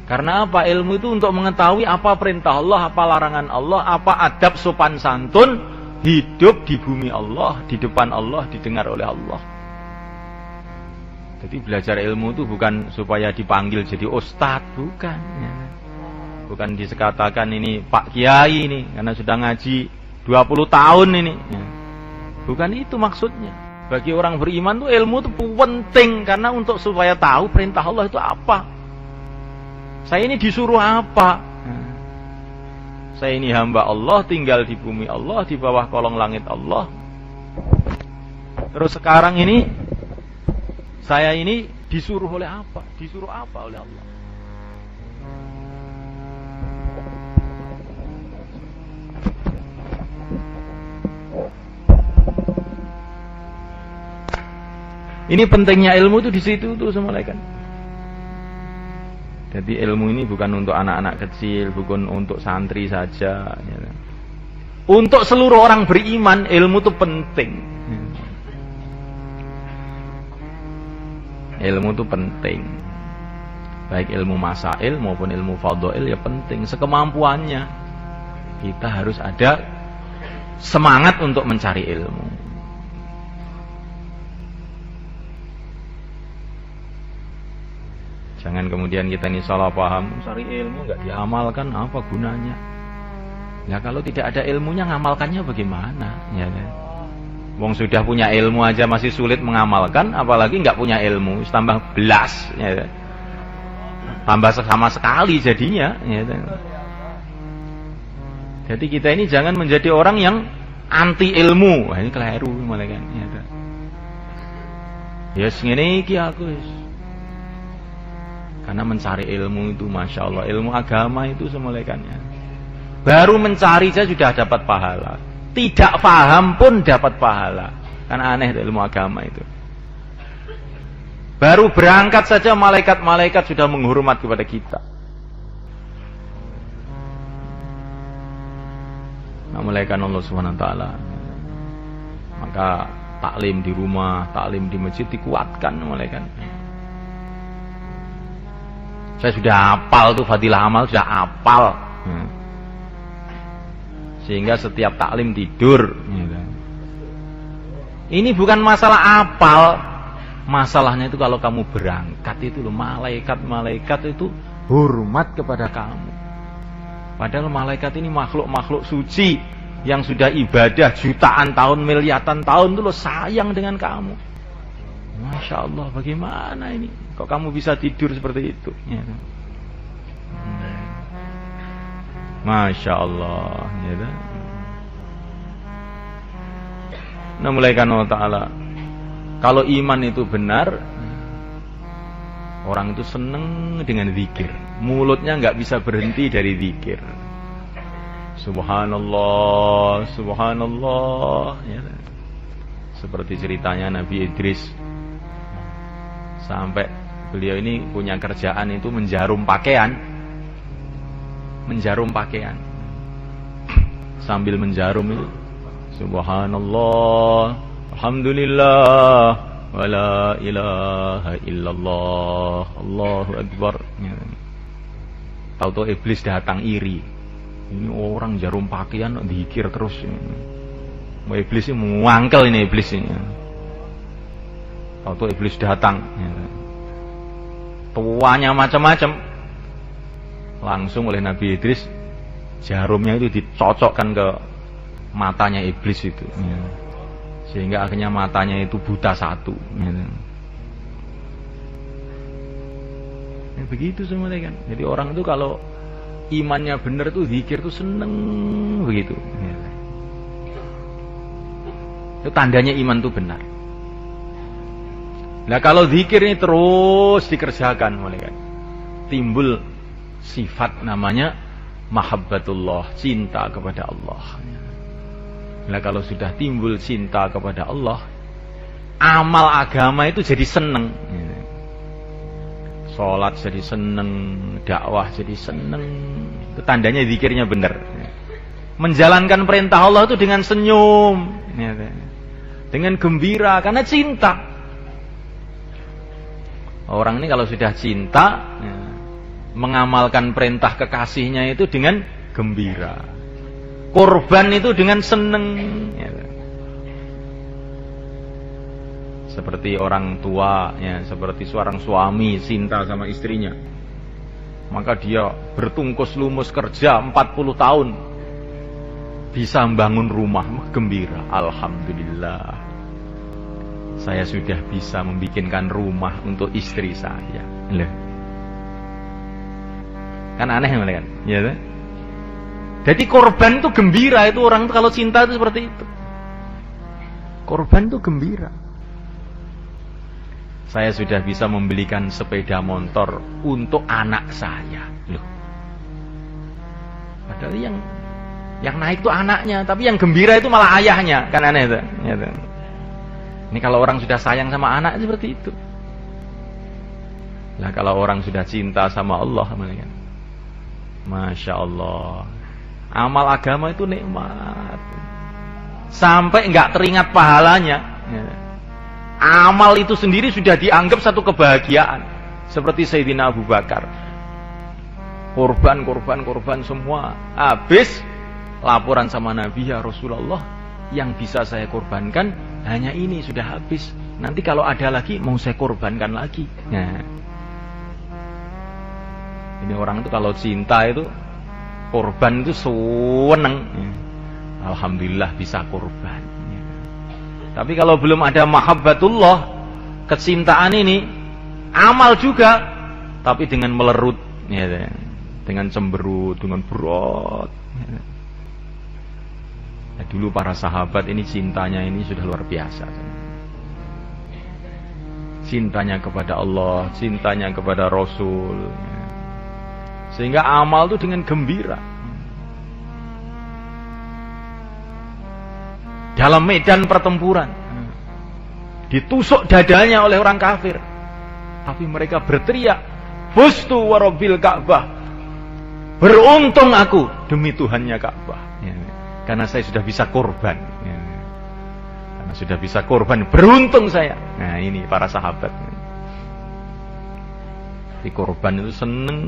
Karena apa? Ilmu itu untuk mengetahui apa perintah Allah, apa larangan Allah, apa adab sopan santun hidup di bumi Allah, di depan Allah, didengar oleh Allah. Jadi belajar ilmu itu bukan supaya dipanggil jadi ustadz, bukan. Bukan dikatakan ini Pak Kiai ini karena sudah ngaji 20 tahun ini. Bukan itu maksudnya. Bagi orang beriman tuh ilmu itu penting karena untuk supaya tahu perintah Allah itu apa. Saya ini disuruh apa? Saya ini hamba Allah, tinggal di bumi Allah, di bawah kolong langit Allah. Terus sekarang ini saya ini disuruh oleh apa? Disuruh apa oleh Allah? Ini pentingnya ilmu itu di situ tuh semua kan. Jadi ilmu ini bukan untuk anak-anak kecil, bukan untuk santri saja. Ya. Untuk seluruh orang beriman ilmu itu penting. Ilmu itu penting. Baik ilmu masail maupun ilmu fadhail ya penting. Sekemampuannya kita harus ada semangat untuk mencari ilmu. Jangan kemudian kita ini salah paham, cari ilmu nggak diamalkan, apa gunanya? Ya kalau tidak ada ilmunya, ngamalkannya bagaimana? Ya kan? Wong sudah punya ilmu aja masih sulit mengamalkan, apalagi nggak punya ilmu, tambah belas, ya kan? Tambah sama sekali jadinya. Ya kan? Jadi kita ini jangan menjadi orang yang anti ilmu, wah ini keliru malah kan? Ya kan? Ya ngene iki aku. Karena mencari ilmu itu Masya Allah, ilmu agama itu semulaikannya. Baru mencari saja sudah dapat pahala. Tidak paham pun dapat pahala. Kan aneh ilmu agama itu. Baru berangkat saja malaikat-malaikat sudah menghormat kepada kita. Nah, malaikat Allah SWT. Maka taklim di rumah, taklim di masjid dikuatkan malaikat. Saya sudah hafal tuh fadilah amal, sudah hafal. Sehingga setiap taklim tidur. Ini bukan masalah hafal. Masalahnya itu kalau kamu berangkat itu loh, malaikat itu hormat kepada kamu. Padahal malaikat ini makhluk-makhluk suci yang sudah ibadah jutaan tahun, miliaran tahun itu loh sayang dengan kamu. Masya Allah, bagaimana ini? Kok kamu bisa tidur seperti itu? Ya. Masya Allah. Ya. Nah, mulaikan Allah Ta'ala. Kalau iman itu benar, orang itu seneng dengan zikir. Mulutnya nggak bisa berhenti dari zikir. Subhanallah, Subhanallah. Ya. Seperti ceritanya Nabi Idris. Sampai beliau ini punya kerjaan itu menjarum pakaian. Menjarum pakaian. Sambil menjarum itu Subhanallah, Alhamdulillah, wala ilaha illallah, Allahu Akbar. Tahu-tahu iblis datang iri. Ini orang jarum pakaian dikir terus. Iblis ini mengangkel ini iblis ini. Tahu-tahu iblis datang. Tuanya macam-macam. Langsung oleh Nabi Idris jarumnya itu dicocokkan ke matanya iblis itu. Sehingga akhirnya matanya itu buta satu. Ya, begitu semuanya kan. Jadi orang itu kalau imannya benar tuh zikir tuh seneng begitu. Itu tandanya iman tuh benar. Nah kalau zikir ini terus dikerjakan kan, timbul sifat namanya mahabbatullah, cinta kepada Allah. Nah kalau sudah timbul cinta kepada Allah, amal agama itu jadi seneng. Sholat jadi seneng, dakwah jadi seneng. Itu tandanya zikirnya benar. Menjalankan perintah Allah itu dengan senyum, dengan gembira, karena cinta. Orang ini kalau sudah cinta, mengamalkan perintah kekasihnya itu dengan gembira. Korban itu dengan seneng. Seperti orang tua, seperti seorang suami cinta sama istrinya. Maka dia bertungkus lumus kerja 40 tahun. Bisa membangun rumah, gembira. Alhamdulillah. Saya sudah bisa membikinkan rumah untuk istri saya. Loh. Kan aneh kan? Ya kan? Jadi korban itu gembira, itu orang itu kalau cinta itu seperti itu. Korban itu gembira. Saya sudah bisa membelikan sepeda motor untuk anak saya. Loh. Padahal yang naik itu anaknya, tapi yang gembira itu malah ayahnya. Kan aneh itu. Ya, itu. Ini kalau orang sudah sayang sama anak seperti itu. Lah kalau orang sudah cinta sama Allah, Masya Allah, amal agama itu nikmat. Sampai enggak teringat pahalanya. Amal itu sendiri sudah dianggap satu kebahagiaan. Seperti Sayyidina Abu Bakar. Korban semua. Habis laporan sama Nabi, ya Rasulullah, yang bisa saya korbankan hanya ini, sudah habis. Nanti kalau ada lagi mau saya korbankan lagi. Nah, ini orang itu kalau cinta itu korban itu seneng. Alhamdulillah bisa korban. Tapi kalau belum ada mahabbatullah, kecintaan ini amal juga, tapi dengan melerut, ya, dengan cemberut, dengan berat. Ya, dulu para sahabat ini cintanya ini sudah luar biasa. Cintanya kepada Allah, cintanya kepada Rasul. Sehingga amal itu dengan gembira. Dalam medan pertempuran, ditusuk dadanya oleh orang kafir, tapi mereka berteriak, "Fustu wa rabbil Ka'bah." Beruntung aku demi Tuhannya Ka'bah. Karena saya sudah bisa korban. Karena sudah bisa korban, beruntung saya. Nah, ini para sahabat. Di korban itu seneng.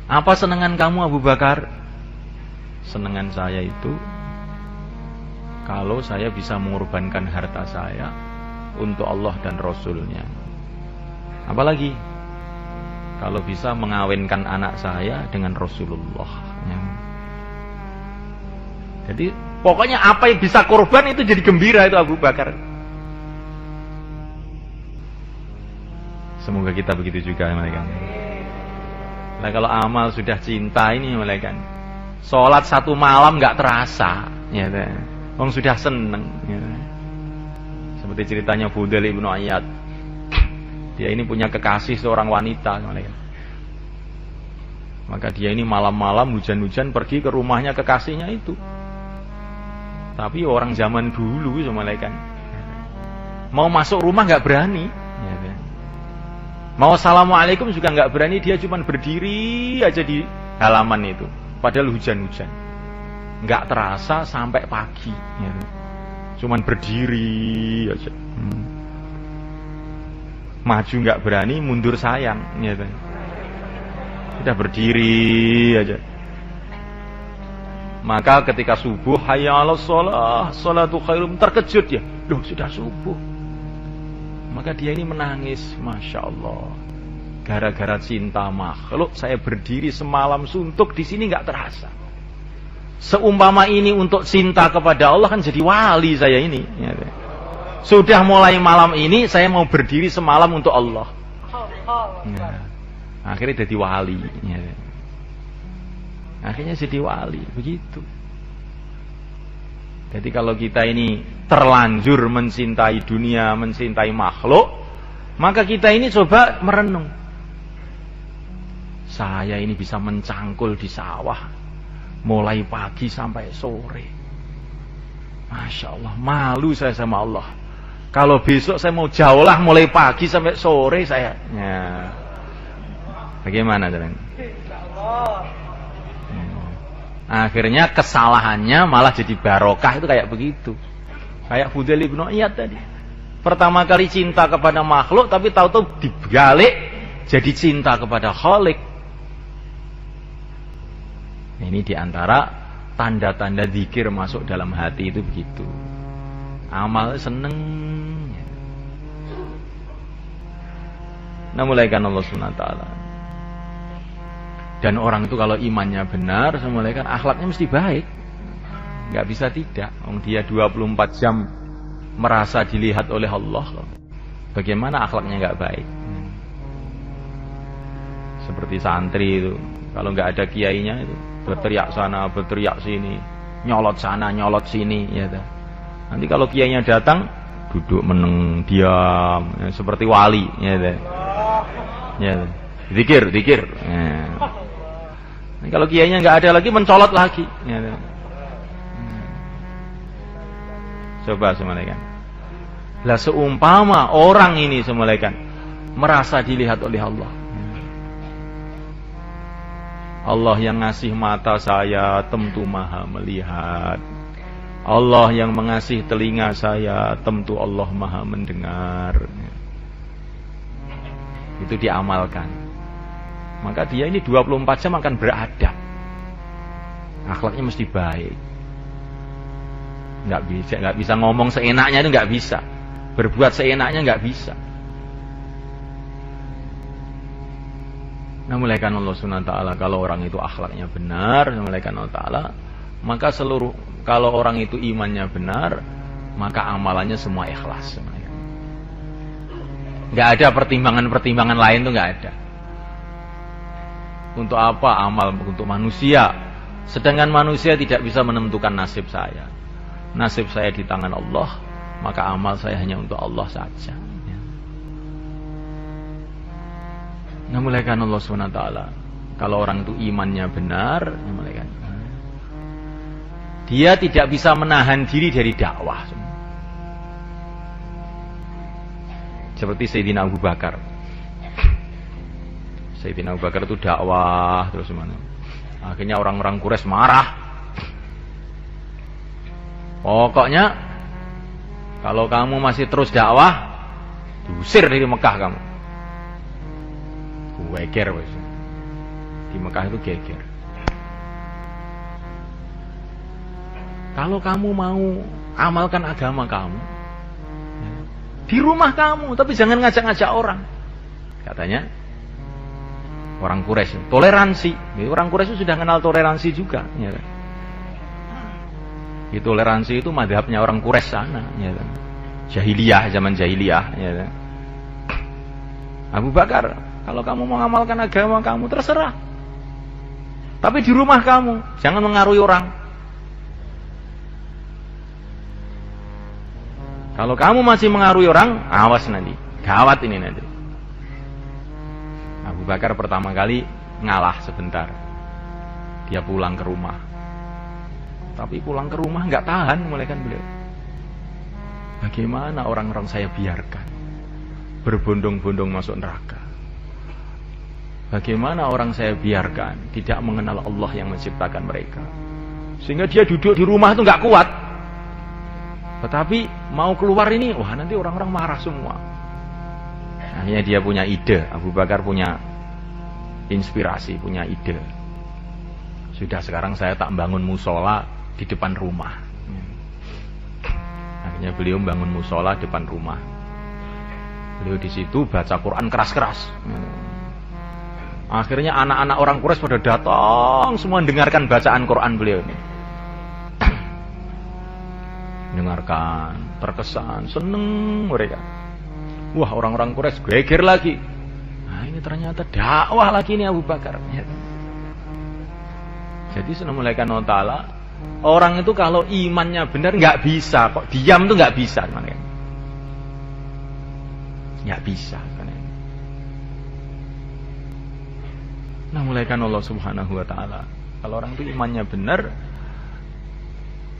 Apa senengan kamu Abu Bakar? Senengan saya itu kalau saya bisa mengorbankan harta saya untuk Allah dan Rasulnya. Apalagi kalau bisa mengawinkan anak saya dengan Rasulullah. Jadi pokoknya apa yang bisa korban itu jadi gembira itu Abu Bakar. Semoga kita begitu juga, malaikat. Nah, kalau amal sudah cinta ini, malaikat, sholat satu malam nggak terasa, ya, orang sudah seneng. Ya. Seperti ceritanya Fudail ibnu Iyad, dia ini punya kekasih seorang wanita, malaikat. Maka dia ini malam-malam hujan-hujan pergi ke rumahnya kekasihnya itu. Tapi orang zaman dulu, malaikat, mau masuk rumah nggak berani. Ya, mau assalamualaikum juga nggak berani, dia cuma berdiri aja di halaman itu. Padahal hujan-hujan, nggak terasa sampai pagi. Ya. Cuman berdiri aja. Maju nggak berani, mundur sayang. Ya. Sudah berdiri aja. Maka ketika subuh, hayya 'alas shalah, sholatu khairum, terkejut ya. Loh, sudah subuh. Maka dia ini menangis, Masya Allah. Gara-gara cinta makhluk, saya berdiri semalam suntuk di sini nggak terasa. Seumpama ini untuk cinta kepada Allah, kan jadi wali saya ini. Sudah mulai malam ini, saya mau berdiri semalam untuk Allah. Nah, akhirnya jadi wali. Akhirnya jadi wali, begitu. Jadi kalau kita ini terlanjur mencintai dunia, mencintai makhluk, maka kita ini coba merenung. Saya ini bisa mencangkul di sawah mulai pagi sampai sore. Masya Allah, malu saya sama Allah. Kalau besok saya mau jaulah mulai pagi sampai sore saya. Ya. Bagaimana jalan? Akhirnya kesalahannya malah jadi barokah, itu kayak begitu. Kayak Fudail ibnu Iyad tadi. Pertama kali cinta kepada makhluk, tapi tahu-tahu dibalik jadi cinta kepada Khalik. Ini diantara tanda-tanda zikir masuk dalam hati itu begitu. Amal seneng. Nah, mulaikan Allah SWT. Dan orang itu kalau imannya benar, mulaikan akhlaknya mesti baik. Nggak bisa tidak. Dia 24 jam merasa dilihat oleh Allah, bagaimana akhlaknya nggak baik? Seperti santri itu, kalau nggak ada kiainya itu berteriak sana, berteriak sini, nyolot sana, nyolot sini, ya. Nanti kalau kiainya datang, duduk meneng, diam, ya, seperti wali, ya. Ya, zikir. Ya. Nanti kalau kiainya nggak ada lagi, mencolot lagi, ya. Coba semalekan. Lah seumpama orang ini semalekan merasa dilihat oleh Allah. Allah yang ngasih mata saya tentu maha melihat. Allah yang mengasih telinga saya tentu Allah maha mendengar. Itu diamalkan. Maka dia ini 24 jam akan beradab. Akhlaknya mesti baik. Nggak bisa ngomong seenaknya, itu nggak bisa. Berbuat seenaknya nggak bisa. Nah, mulaikan Allah SWT, kalau orang itu akhlaknya benar, mulaikan Allah Ta'ala, maka kalau orang itu imannya benar, maka amalannya semua ikhlas. Nggak ada pertimbangan lain, tuh nggak ada. Untuk apa amal? Untuk manusia. Sedangkan manusia tidak bisa menentukan nasib saya. Nasib saya di tangan Allah, maka amal saya hanya untuk Allah saja. Nah, mulaikan Allah SWT, kalau orang itu imannya benar, mulaikan. Dia tidak bisa menahan diri dari dakwah. Seperti Sayyidina Abu Bakar. Sayyidina Abu Bakar itu dakwah terus mana? Akhirnya orang-orang Quraisy marah. Pokoknya kalau kamu masih terus dakwah, diusir dari Mekah kamu. Geger wis. Di Mekah itu geger. Kalau kamu mau amalkan agama kamu di rumah kamu, tapi jangan ngajak-ngajak orang. Katanya orang Quraisy, toleransi. Jadi orang Quraisy sudah kenal toleransi juga, ya kan? Toleransi itu madhabnya orang Quraisy sana, ya kan? Jahiliyah, zaman jahiliyah, ya kan? Abu Bakar, kalau kamu mau mengamalkan agama kamu, terserah. Tapi di rumah kamu, jangan mengaruhi orang. Kalau kamu masih mengaruhi orang, awas nanti. Gawat ini nanti. Abu Bakar pertama kali ngalah sebentar. Dia pulang ke rumah. Tapi pulang ke rumah nggak tahan, mulai kan beliau. Bagaimana orang-orang saya biarkan berbondong-bondong masuk neraka? Bagaimana orang saya biarkan tidak mengenal Allah yang menciptakan mereka? Sehingga dia duduk di rumah itu nggak kuat. Tetapi mau keluar ini, wah nanti orang-orang marah semua. Akhirnya dia punya ide, Abu Bakar punya inspirasi, punya ide. Sudah, sekarang saya tak bangun musola di depan rumah. Akhirnya beliau bangun musola depan rumah. Beliau di situ baca Quran keras-keras. Akhirnya anak-anak orang Quraisy pada datang semua dengarkan bacaan Quran beliau ini. Dengarkan, terkesan, seneng mereka. Wah, orang-orang Quraisy geger lagi. Nah, ini ternyata dakwah lagi nih Abu Bakar. Jadi sudah mulaikan Allah Ta'ala, orang itu kalau imannya benar nggak bisa kok diam tuh nggak bisa, nggak bisa. Nah, mulaikan Allah Subhanahu Wa Ta'ala, kalau orang itu imannya benar,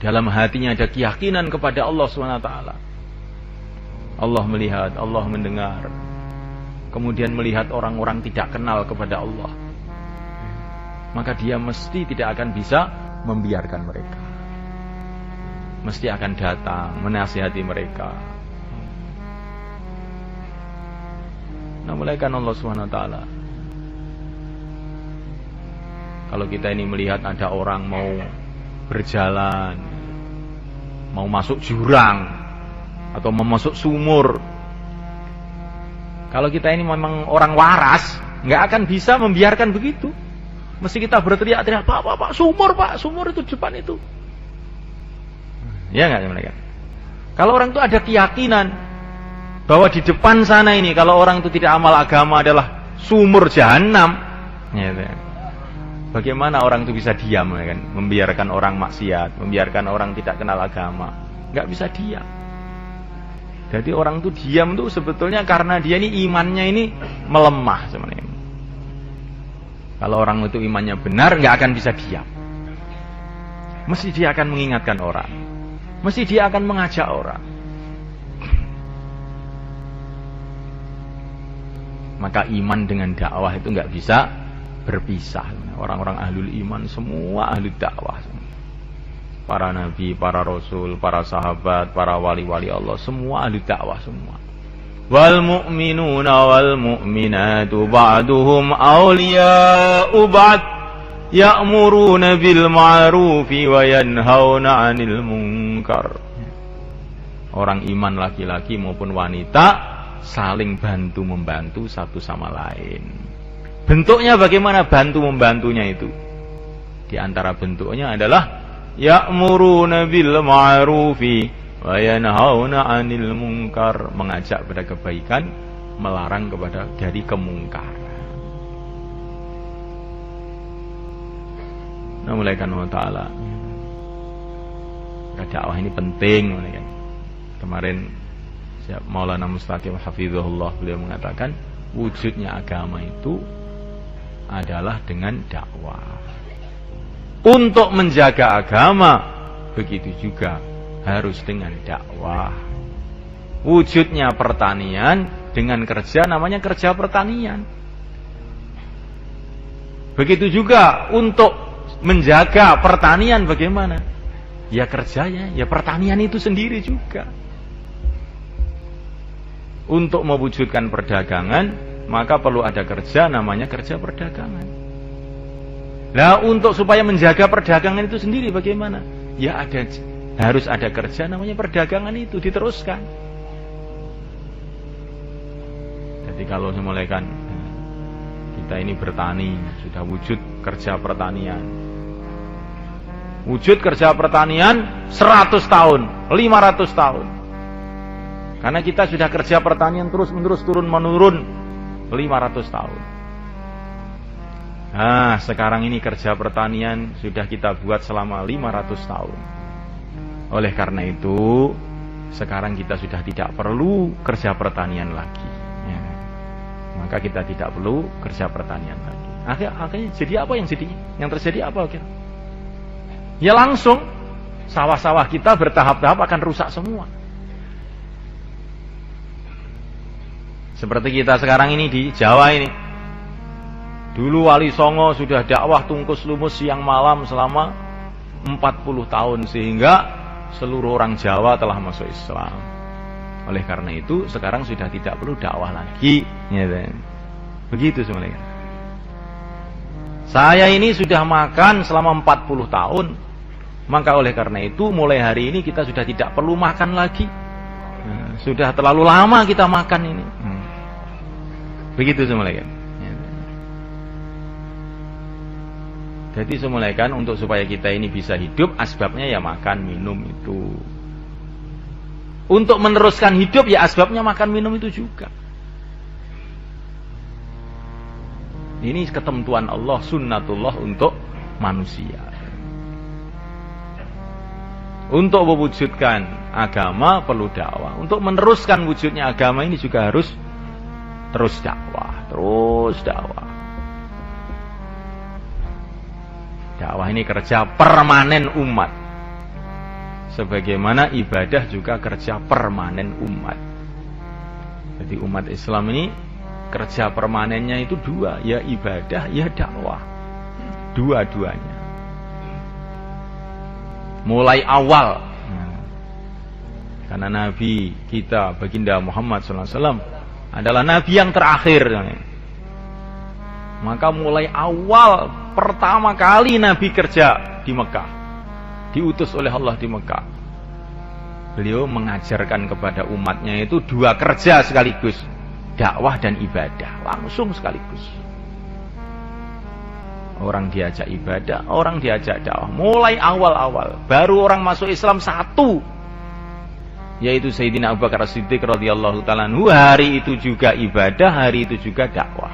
dalam hatinya ada keyakinan kepada Allah Subhanahu Wa Ta'ala. Allah melihat, Allah mendengar, kemudian melihat orang-orang tidak kenal kepada Allah, maka dia mesti tidak akan bisa membiarkan mereka. Mesti akan datang menasihati mereka. Nah, mulaikan Allah Subhanahu Wa Ta'ala. Kalau kita ini melihat ada orang mau berjalan, mau masuk jurang atau mau masuk sumur, kalau kita ini memang orang waras, nggak akan bisa membiarkan begitu. Mesti kita berteriak-teriak, Pak, sumur itu depan itu. Ya nggak mereka? Kalau orang itu ada keyakinan bahwa di depan sana ini kalau orang itu tidak amal agama adalah sumur jahanam, ya, bagaimana orang itu bisa diam, ya kan? Membiarkan orang maksiat, membiarkan orang tidak kenal agama, nggak bisa diam. Jadi orang itu diam tuh sebetulnya karena dia ini imannya ini melemah sebenarnya. Kalau orang itu imannya benar, nggak akan bisa diam. Mesti dia akan mengingatkan orang, mesti dia akan mengajak orang. Maka iman dengan dakwah itu nggak bisa berpisah. Orang-orang ahlul iman semua ahli dakwah. Para nabi, para rasul, para sahabat, para wali-wali Allah, semua ahli dakwah semua. Wal mu'minuna wal mu'minatu ba'duhum awliya'u ba'd ya'muruna bil ma'rufi wa yanhauna 'anil munkar. Orang iman laki-laki maupun wanita saling bantu-membantu satu sama lain. Bentuknya bagaimana bantu membantunya itu? Di antara bentuknya adalah ya'muruna bil ma'rufi wa yanhauna 'anil munkar, mengajak pada kebaikan, melarang kepada dari kemungkaran. Nah, mulai kan Allah Ta'ala, dakwah ini penting. Kemarin Maulana Mustaqim Hafizahullah beliau mengatakan wujudnya agama itu adalah dengan dakwah. Untuk menjaga agama begitu juga harus dengan dakwah. Wujudnya pertanian dengan kerja namanya kerja pertanian. Begitu juga untuk menjaga pertanian bagaimana? Ya kerjanya, ya pertanian itu sendiri juga. Untuk mewujudkan perdagangan, maka perlu ada kerja namanya kerja perdagangan. Nah, untuk supaya menjaga perdagangan itu sendiri bagaimana? Ya harus ada kerja namanya perdagangan itu diteruskan. Jadi kalau semulaikan kita ini bertani, sudah wujud kerja pertanian. Wujud kerja pertanian 100 tahun, 500 tahun. Karena kita sudah kerja pertanian terus-menerus turun-menurun 500 tahun. Nah, sekarang ini kerja pertanian sudah kita buat selama 500 tahun. Oleh karena itu, sekarang kita sudah tidak perlu kerja pertanian lagi. Ya. Maka kita tidak perlu kerja pertanian lagi. Akhirnya jadi apa yang terjadi apa kira? Ya langsung sawah-sawah kita bertahap-tahap akan rusak semua. Seperti kita sekarang ini di Jawa ini. Dulu Wali Songo sudah dakwah tungkus lumus siang malam selama 40 tahun sehingga seluruh orang Jawa telah masuk Islam. Oleh karena itu sekarang sudah tidak perlu dakwah lagi. Ya, begitu semuanya. Saya ini sudah makan selama 40 tahun. Maka oleh karena itu mulai hari ini kita sudah tidak perlu makan lagi. Sudah terlalu lama kita makan ini. Begitu semulaikan. Jadi semulaikan untuk supaya kita ini bisa hidup, asbabnya ya makan minum itu. Untuk meneruskan hidup ya asbabnya makan minum itu juga. Ini ketentuan Allah, sunnatullah untuk manusia. Untuk mewujudkan agama perlu dakwah. Untuk meneruskan wujudnya agama ini juga harus terus dakwah, terus dakwah. Dakwah ini kerja permanen umat. Sebagaimana ibadah juga kerja permanen umat. Jadi umat Islam ini kerja permanennya itu dua, ya ibadah, ya dakwah. Dua-duanya. Mulai awal. Karena Nabi kita, baginda Muhammad SAW adalah Nabi yang terakhir. Maka mulai awal pertama kali Nabi kerja di Mekah, diutus oleh Allah di Mekah, beliau mengajarkan kepada umatnya itu dua kerja sekaligus, dakwah dan ibadah, langsung sekaligus. Orang diajak ibadah, orang diajak dakwah, mulai awal-awal. Baru orang masuk Islam satu, yaitu Sayyidina Abu Bakar As-Siddiq radhiyallahu ta'ala anhu, hari itu juga ibadah, hari itu juga dakwah.